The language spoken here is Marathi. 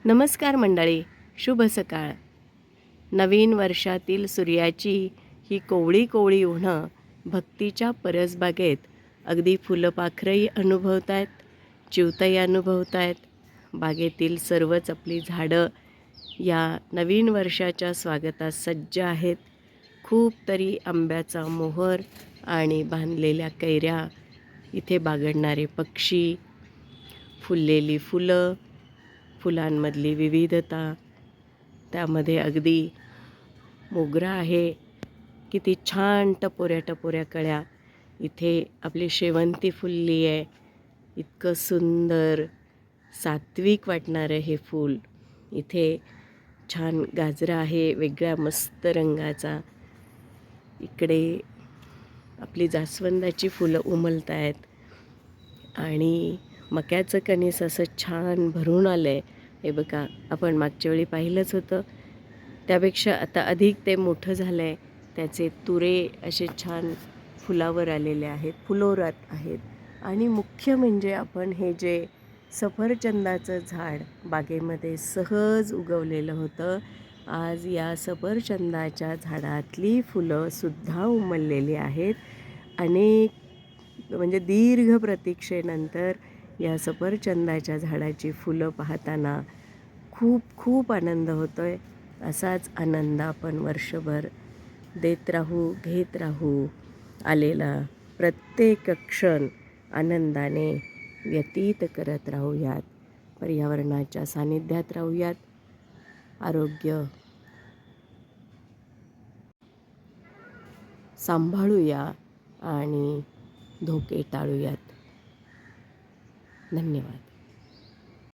नमस्कार मंडळी, शुभ सकाळ. नवीन वर्षातील सूर्याची ही कोवळी कोवळी उन्हं भक्तीच्या परसबागेत अगदी फुलपाखरंही अनुभवत आहेत, चिवताई अनुभवत आहेत. बागेतील सर्वच आपली झाडं या नवीन वर्षाच्या स्वागतास सज्ज आहेत. खूप तरी आंब्याचा मोहर आणि बांधलेल्या कैऱ्या, इथे बागडणारे पक्षी, फुललेली फुलं, फुलांमधली विविधता, त्यामध्ये अगदी मोगरा आहे, किती छान टपोऱ्या टपोऱ्या कळ्या. इथे आपली शेवंती फुलली आहे. इतकं सुंदर सात्विक वाटणारं हे फूल. इथे छान गाजरा आहे वेगळ्या मस्त रंगाचा. इकडे आपली जास्वंदाची फुलं उमलत आहेत आणि मक्याचं कणीस असं छान भरून आलं आहे. हे बघा, आपण मागच्या वेळी पाहिलंच होतं, त्यापेक्षा आता अधिक ते मोठं झालं आहे. त्याचे तुरे असे छान फुलावर आलेले आहेत, फुलोरात आहेत. आणि मुख्य म्हणजे आपण हे जे सफरचंदाचं झाड बागेमध्ये सहज उगवलेलं होतं, आज या सफरचंदाच्या झाडातली फुलंसुद्धा उमललेली आहेत. म्हणजे दीर्घ प्रतीक्षेनंतर या सफरचंदाच्या झाडाची फुलं पाहताना खूप खूप आनंद होतो आहे. असाच आनंद आपण वर्षभर देत राहू, घेत राहू. आलेला प्रत्येक क्षण आनंदाने व्यतीत करत राहूयात. पर्यावरणाच्या सानिध्यात राहूयात. आरोग्य सांभाळूया आणि धोके टाळूयात. धन्यवाद.